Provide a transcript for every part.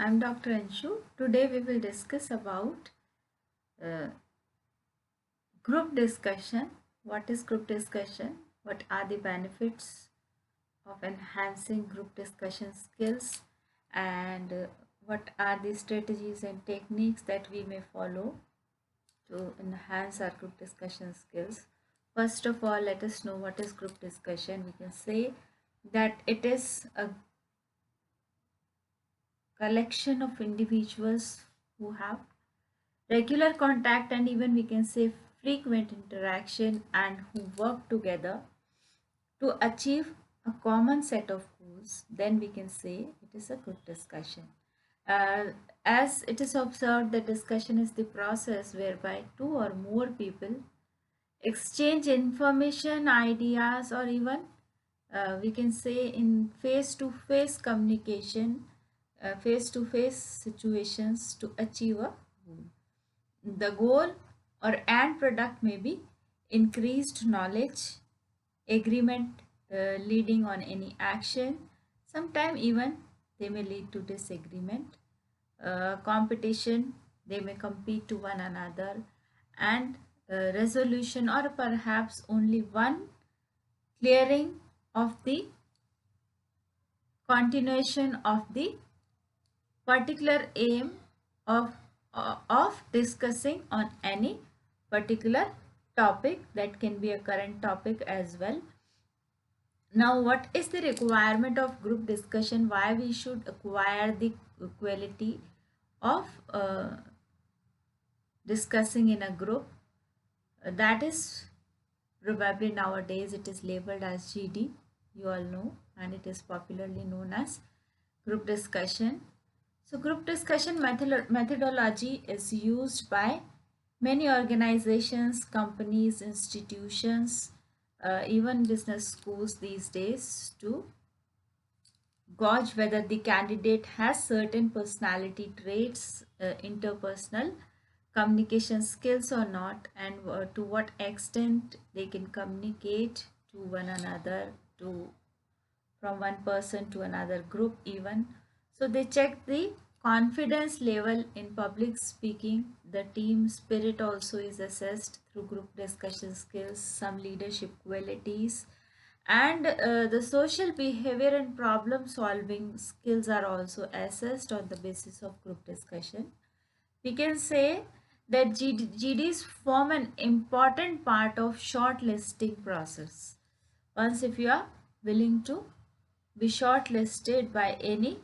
I'm Dr. Anshu. Today we will discuss about uh, group discussion. What is group discussion? What are the benefits of enhancing group discussion skills? And what are the strategies and techniques that we may follow to enhance our group discussion skills? First of all, let us know what is group discussion. We can say that it is a collection of individuals who have regular contact and even we can say frequent interaction and who work together to achieve a common set of goals, then we can say it is a group discussion. Uh, as it is observed, the discussion is the process whereby two or more people exchange information, ideas, or even we can say in face-to-face communication, face-to-face situations to achieve a goal. The goal or end product may be increased knowledge, agreement leading on any action. Sometimes even they may lead to disagreement, competition, they may compete to one another, and resolution or perhaps only one clearing of the continuation of the particular aim of discussing on any particular topic. That can be a current topic as well. Now, what is the requirement of group discussion? Why we should acquire the quality of discussing in a group? That is probably nowadays it is labeled as GD, you all know, and it is popularly known as group discussion. So group discussion methodology is used by many organizations, companies, institutions, even business schools these days to gauge whether the candidate has certain personality traits, interpersonal communication skills or not, and to what extent they can communicate to one another, to from one person to another group even. So they check the confidence level in public speaking. The team spirit also is assessed through group discussion skills, some leadership qualities, and the social behavior and problem solving skills are also assessed on the basis of group discussion. We can say that GDs form an important part of shortlisting process. Once if you are willing to be shortlisted by any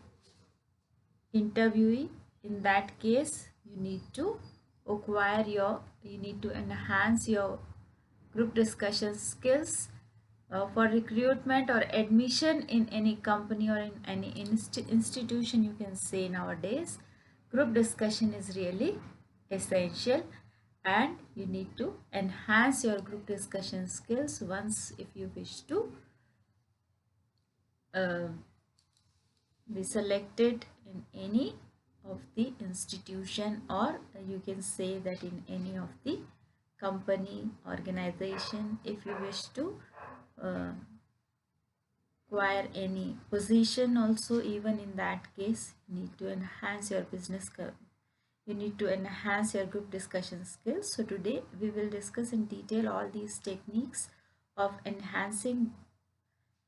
interviewee, in that case you need to you need to enhance your group discussion skills for recruitment or admission in any company or in any institution. You can say nowadays group discussion is really essential, and you need to enhance your group discussion skills once if you wish to uh, be selected in any of the institution, or you can say that in any of the company organization. If you wish to uh, acquire any position also, even in that case you need to enhance your you need to enhance your group discussion skills. So today we will discuss in detail all these techniques of enhancing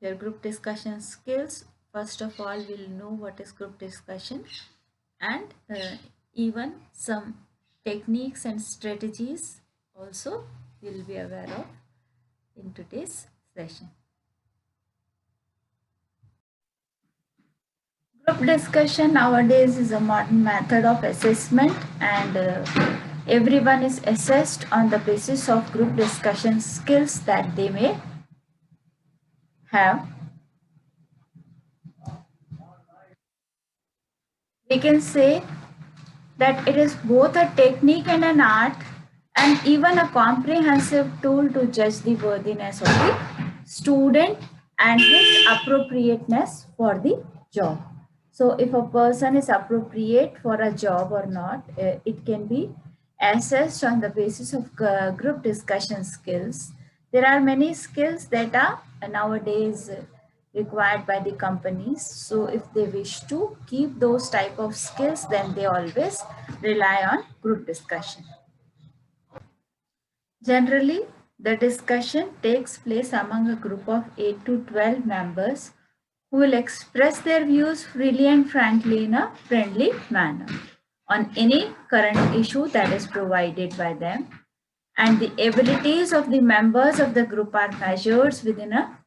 your group discussion skills. First of all, we'll know what is group discussion, and even some techniques and strategies also we'll be aware of in today's session. Group discussion nowadays is a modern method of assessment, and everyone is assessed on the basis of group discussion skills that they may have. We can say that it is both a technique and an art, and even a comprehensive tool to judge the worthiness of the student and his appropriateness for the job. So if a person is appropriate for a job or not, it can be assessed on the basis of group discussion skills. There are many skills that are nowadays required by the companies. So if they wish to keep those type of skills, then they always rely on group discussion. Generally, the discussion takes place among a group of 8 to 12 members who will express their views freely and frankly in a friendly manner on any current issue that is provided by them, and the abilities of the members of the group are measured within a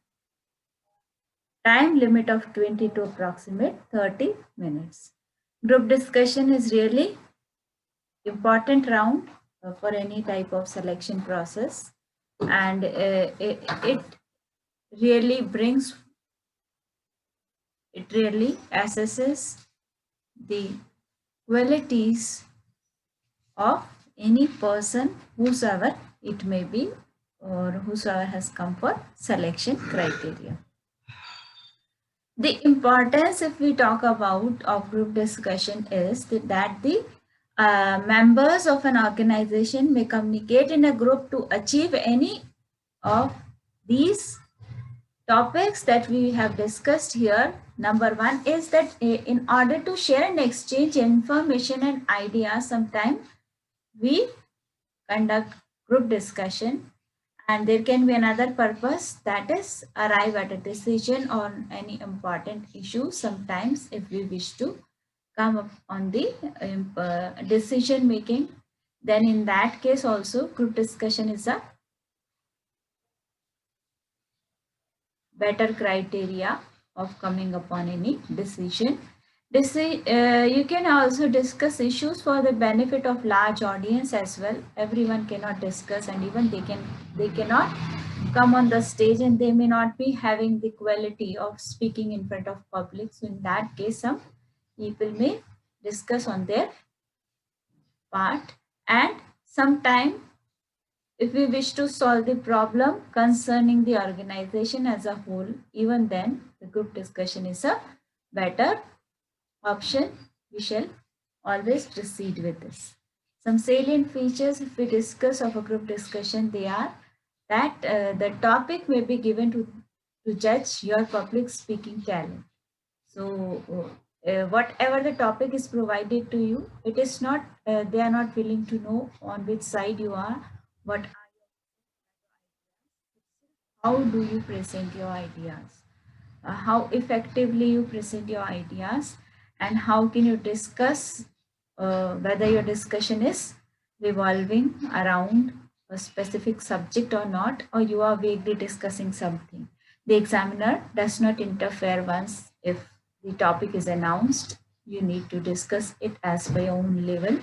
time limit of 20 to approximate 30 minutes. Group discussion is really important round for any type of selection process, and it really brings, it really assesses the qualities of any person, whosoever it may be, or whosoever has come for selection criteria. The importance, if we talk about, of group discussion is that the members of an organization may communicate in a group to achieve any of these topics that we have discussed here. Number one is that in order to share and exchange information and ideas, sometimes we conduct group discussion, and there can be another purpose, that is arrive at a decision on any important issue. Sometimes if we wish to come up on the decision making, then in that case also group discussion is a better criteria of coming upon any decision. You can also discuss issues for the benefit of large audience as well. Everyone cannot discuss, and even they cannot come on the stage, and they may not be having the quality of speaking in front of public. So in that case, some people may discuss on their part, and sometime if we wish to solve the problem concerning the organization as a whole, even then the group discussion is a better option. We shall always proceed with this. Some salient features, if we discuss of a group discussion, they are that the topic may be given to judge your public speaking talent. So whatever the topic is provided to you, it is not, they are not willing to know on which side you are, what, how do you present your ideas, how effectively you present your ideas, and how can you discuss whether your discussion is revolving around a specific subject or not, or you are vaguely discussing something. The examiner does not interfere once if the topic is announced. You need to discuss it as per your own level,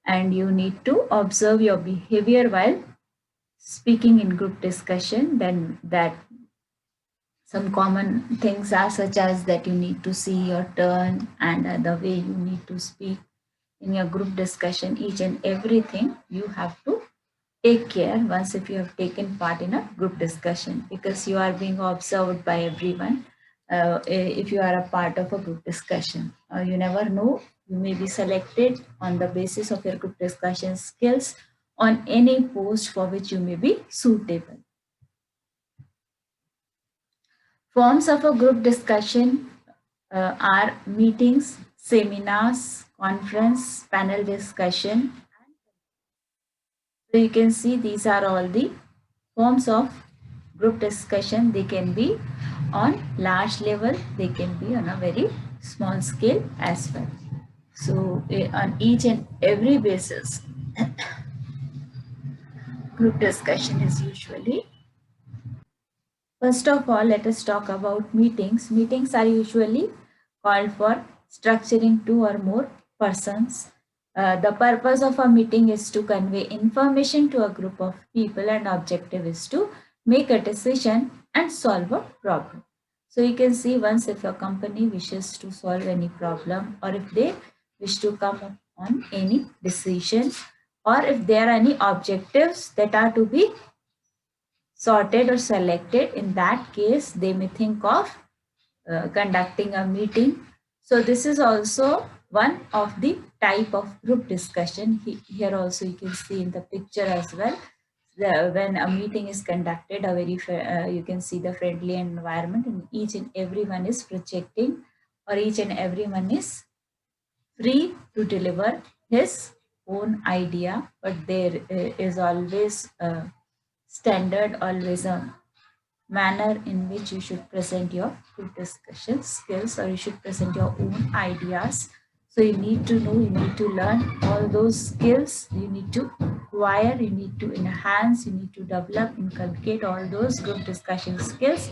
and you need to observe your behavior while speaking in group discussion. Then that some common things are such as that you need to see your turn, and the way you need to speak in your group discussion, each and everything you have to take care once if you have taken part in a group discussion, because you are being observed by everyone. If you are a part of a group discussion, you never know, you may be selected on the basis of your group discussion skills on any post for which you may be suitable. Forms of a group discussion are meetings, seminars, conference, panel discussion. So you can see these are all the forms of group discussion. They can be on large level, they can be on a very small scale as well. So on each and every basis, group discussion is usually. First of all, let us talk about meetings. Meetings are usually called for structuring two or more persons. The purpose of a meeting is to convey information to a group of people, and objective is to make a decision and solve a problem. So you can see, once if a company wishes to solve any problem, or if they wish to come up on any decision, or if there are any objectives that are to be sorted or selected, in that case they may think of conducting a meeting. So this is also one of the type of group discussion. Here also you can see in the picture as well, when a meeting is conducted, a you can see the friendly environment, and each and everyone is projecting, or each and everyone is free to deliver his own idea, but there is always a standard, always a manner in which you should present your group discussion skills, or you should present your own ideas. So you need to know, you need to learn all those skills, you need to acquire, you need to enhance, you need to develop, inculcate all those group discussion skills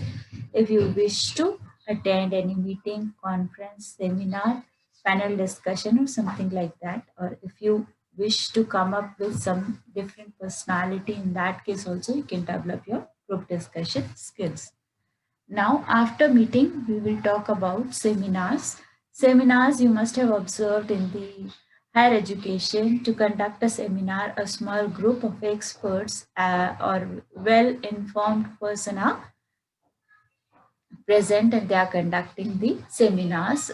if you wish to attend any meeting, conference, seminar, panel discussion, or something like that. Or if you wish to come up with some different personality, in that case also you can develop your group discussion skills. Now, after meeting, we will talk about seminars. Seminars you must have observed in the higher education. To conduct a seminar, a small group of experts or well-informed person are present, and they are conducting the seminars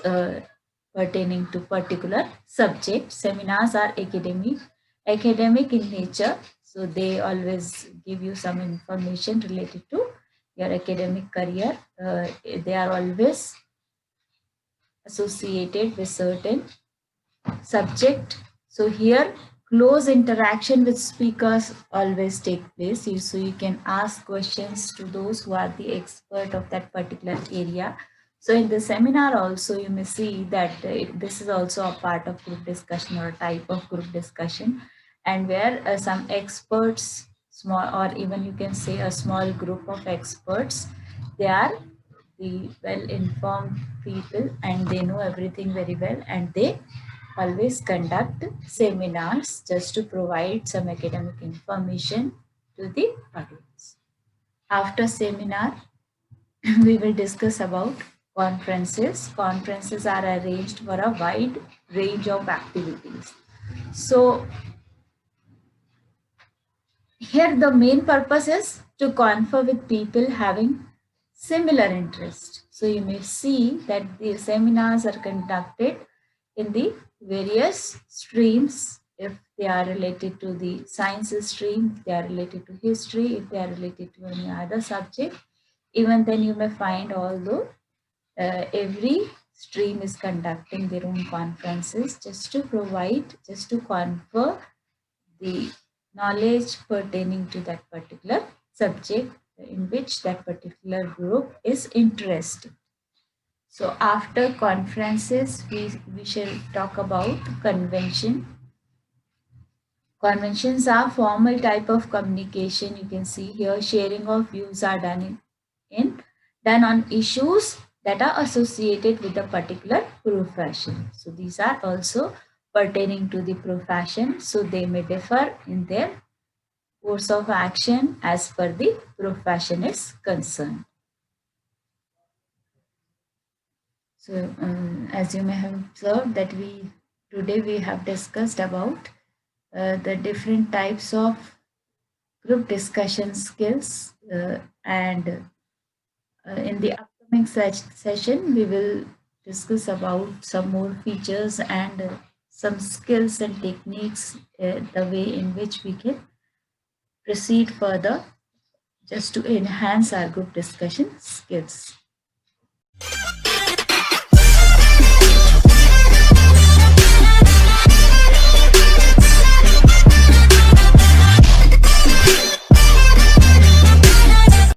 pertaining to particular subject. Seminars are academic in nature, so they always give you some information related to your academic career. They are always associated with certain subject. So here close interaction with speakers always take place. So you can ask questions to those who are the expert of that particular area. So in the seminar also you may see that this is also a part of group discussion, or a type of group discussion, and where some experts, small, or even you can say a small group of experts, they are the well informed people and they know everything very well, and they always conduct seminars just to provide some academic information to the audience. After seminar, we will discuss about conferences. Conferences are arranged for a wide range of activities. So here the main purpose is to confer with people having similar interest. So you may see that the seminars are conducted in the various streams. If they are related to the sciences stream, if they are related to history, if they are related to any other subject, even then you may find, although every stream is conducting their own conferences just to provide, just to confer the knowledge pertaining to that particular subject in which that particular group is interested. So after conferences, we shall talk about convention. Conventions are formal type of communication. You can see here sharing of views are done on issues that are associated with a particular profession. So these are also pertaining to the profession. So they may differ in their course of action as per the profession is concerned. So as you may have observed that today we have discussed about the different types of group discussion skills, and in the upcoming session we will discuss about some more features and some skills and techniques, the way in which we can proceed further just to enhance our group discussion skills.